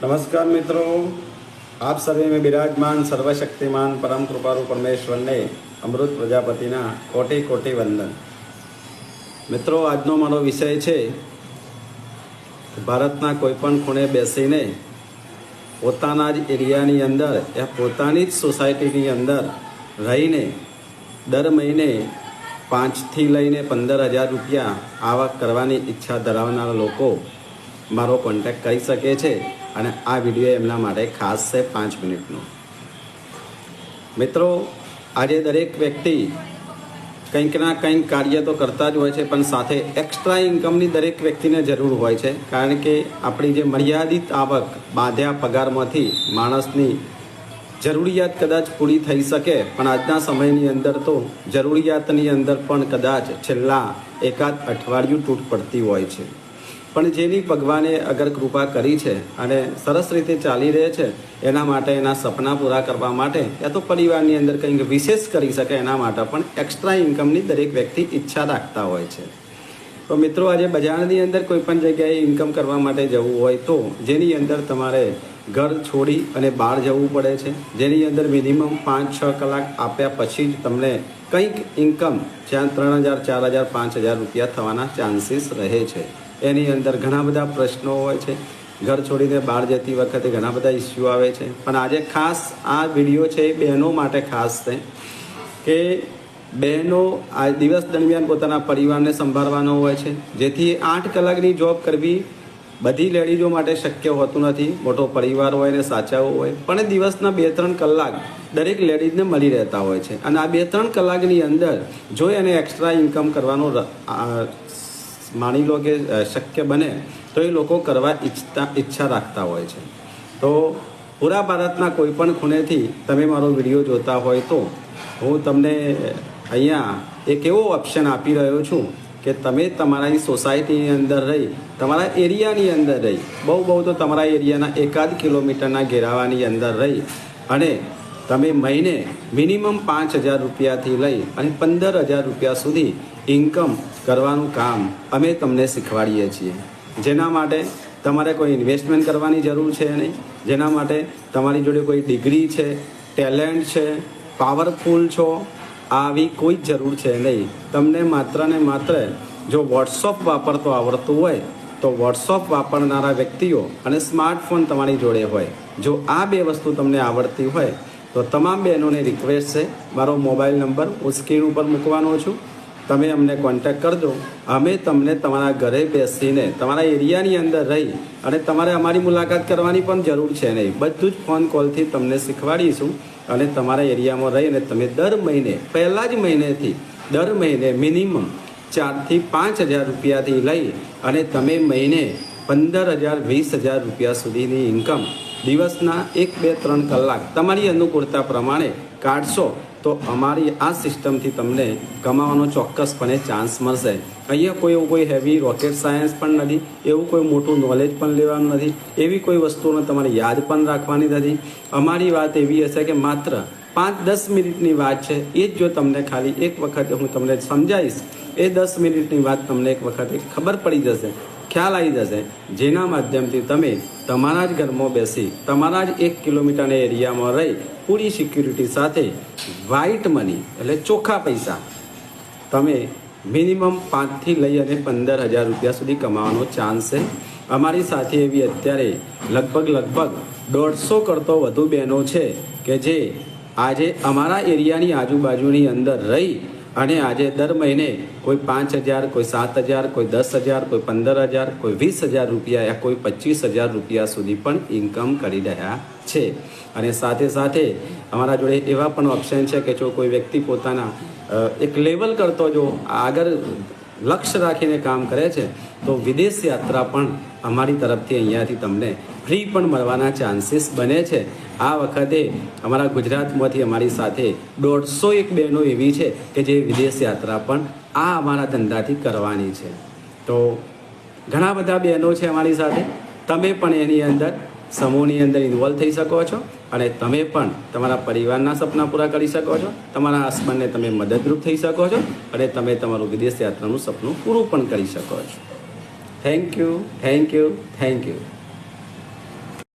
नमस्कार मित्रों, आप सभी में विराजमान सर्वशक्तिमान परम कृपारू परमेश्वर ने अमृत प्रजापतिना कोटि कोटि वंदन। मित्रों, આજનો મારો વિષય છે ભારતના કોઈપણ ખૂણે બેસીને પોતાના જ એરિયાની અંદર યા પોતાની જ સોસાયટીની અંદર રહીને દર મહિને 5થી લઈને 15,000 રૂપિયા આવક કરવાની ઈચ્છા ધરાવનારા લોકો મારો કોન્ટેક્ટ કરી શકે છે અને આ વિડીયો એમના માટે ખાસ છે 5 મિનિટનો। મિત્રો, આજે દરેક વ્યક્તિ કંઈક ના કંઈક કાર્ય તો કરતા જ હોય છે, પણ સાથે એક્સ્ટ્રા ઇન્કમની દરેક વ્યક્તિને જરૂર હોય છે, કારણ કે આપણી જે મર્યાદિત આવક બાંધ્યા પગારમાંથી માણસની જરૂરિયાત કદાચ પૂરી થઈ શકે, પણ આજના સમયની અંદર તો જરૂરિયાતની અંદર પણ કદાચ છેલ્લા એકાદ અઠવાડિયું તૂટ પડતી હોય છે। પણ જેની ભગવાને અગર કૃપા કરી છે અને સરસ રીતે ચાલી રહે છે, એના માટે એના સપના પૂરા કરવા માટે યા તો પરિવારની અંદર કંઈક વિશેષ કરી શકે એના માટે પણ એક્સ્ટ્રા ઇન્કમની દરેક વ્યક્તિ ઈચ્છા રાખતા હોય છે। તો મિત્રો, આજે બજારની અંદર કોઈ પણ જગ્યાએ ઇન્કમ કરવા માટે જવું હોય તો જેની અંદર તમારે ઘર છોડી અને બહાર જવું પડે છે, જેની અંદર મિનિમમ 5-6 કલાક આપ્યા પછી જ તમને કંઈક ઇન્કમ જ્યાં 3,000, 4,000, 5,000 રૂપિયા થવાના ચાન્સીસ રહે છે। એની અંદર ઘણા બધા પ્રશ્નો હોય છે, ઘર છોડીને બહાર જતી વખતે ઘણા બધા ઇસ્યુ આવે છે, પણ આજે ખાસ આ વિડીયો છે એ બહેનો માટે ખાસ છે કે બહેનો આ દિવસ દરમિયાન પોતાના પરિવારને સંભાળવાનો હોય છે, જેથી 8 કલાકની જોબ કરવી બધી લેડીઝો માટે શક્ય હોતું નથી। મોટો પરિવાર હોય ને સાચાવો હોય, પણ દિવસના 2-3 કલાક દરેક લેડીઝને મળી રહેતા હોય છે, અને આ 2-3 કલાકની અંદર જો એને એક્સ્ટ્રા ઇન્કમ કરવાનો માની લો કે શક્ય બને તો એ લોકો કરવા ઈચ્છા રાખતા હોય છે। તો પૂરા ભારતના કોઈ પણ ખૂણેથી તમે મારો વિડીયો જોતા હોય તો હું તમને અહીંયા એક એવો ઓપ્શન આપી રહ્યો છું કે તમે તમારી સોસાયટીની અંદર રહી, તમારા એરિયાની અંદર રહી, બહુ તો તમારા એરિયાના 1 કિલોમીટરના ઘેરાવાની અંદર રહી અને તમે મહિને મિનિમમ 5,000 રૂપિયાથી લઈ અને 15,000 રૂપિયા સુધી ઇન્કમ કરવાનું કામ અમે તમને શીખવાડીએ છીએ। જેના માટે તમારે કોઈ ઇન્વેસ્ટમેન્ટ કરવાની જરૂર છે નહીં, જેના માટે તમારી જોડે કોઈ ડિગ્રી છે, ટેલેન્ટ છે, પાવરફુલ છો, આવી કોઈ જ જરૂર છે નહીં। તમને માત્ર ને માત્ર જો વોટ્સઅપ વાપરતો આવડતું હોય તો વોટ્સઅપ વાપરનારા વ્યક્તિઓ અને સ્માર્ટફોન તમારી જોડે હોય, જો આ 2 વસ્તુ તમને આવડતી હોય તો તમામ બહેનોને રિક્વેસ્ટ છે, મારો મોબાઈલ નંબર હું સ્ક્રીન ઉપર મૂકવાનો છું, તમે અમને કોન્ટેક્ટ કરજો। અમે તમને તમારા ઘરે બેસીને તમારા એરિયાની અંદર રહી અને તમારે અમારી મુલાકાત કરવાની પણ જરૂર છે નહીં, બધું જ ફોન કોલથી તમને શીખવાડીશું અને તમારા એરિયામાં રહીને તમે દર મહિને પહેલા જ મહિનેથી દર મહિને મિનિમમ 4,000 થી 5,000 રૂપિયાથી લઈ અને તમે મહિને 15,000, 20,000 રૂપિયા સુધીની ઇન્કમ દિવસના 1, 2, 3 કલાક તમારી અનુકૂળતા પ્રમાણે કાઢશો તો અમારી આ સિસ્ટમથી તમને કમાવાનો ચોક્કસપણે ચાન્સ મળશે। અહીંયા કોઈ હેવી રોકેટ સાયન્સ પણ નથી, એવું કોઈ મોટું નોલેજ પણ લેવાનું નથી, એવી કોઈ વસ્તુને તમારે યાદ પણ રાખવાની નથી। અમારી વાત એવી હશે કે માત્ર 5-10 મિનિટની વાત છે, એ જ જો તમને ખાલી એક વખતે હું તમને સમજાવીશ, એ 10 મિનિટની વાત તમને એક વખતે ખબર પડી જશે, ખ્યાલ આવી જશે, જેના માધ્યમથી તમે તમારા જ ઘરમાં બેસી તમારા જ 1 કિલોમીટરના એરિયામાં રહી પૂરી સિક્યુરિટી સાથે વ્હાઇટ મની એટલે ચોખ્ખા પૈસા તમે મિનિમમ 5થી લઈ અને 15,000 રૂપિયા સુધી કમાવાનો ચાન્સ છે। અમારી સાથે એવી અત્યારે લગભગ 150 કરતો વધુ બહેનો છે કે જે આજે અમારા એરિયાની આજુબાજુની અંદર રહી અને આજે દર મહિને કોઈ 5,000, કોઈ 7,000, કોઈ 10,000, કોઈ 15,000, કોઈ 20,000 રૂપિયા યા કોઈ 25,000 રૂપિયા સુધી પણ ઇન્કમ કરી રહ્યા છે। અને સાથે સાથે અમારા જોડે એવા પણ ઓપ્શન છે કે જો કોઈ વ્યક્તિ પોતાના એક લેવલ કરતો જો આગળ લક્ષ્ય રાખીને કામ કરે છે તો વિદેશ યાત્રા પણ અમારી તરફથી અહીંયાથી તમને ફ્રી પણ મળવાના ચાન્સીસ બને છે। આ વખતે અમારા ગુજરાતમાંથી અમારી સાથે 150 બહેનો એવી છે કે જે વિદેશ યાત્રા પણ આ અમારા ધંધાથી કરવાની છે। તો ઘણા બધા બહેનો છે અમારી સાથે, તમે પણ એની અંદર સમૂહની અંદર ઇન્વોલ્વ થઈ શકો છો અને તમે પણ તમારા પરિવારના સપના પૂરા કરી શકો છો, તમારા હસબન્ડને તમે મદદરૂપ થઈ શકો છો અને તમે તમારું વિદેશ યાત્રાનું સપનું પૂરું પણ કરી શકો છો। Thank you, thank you, thank you.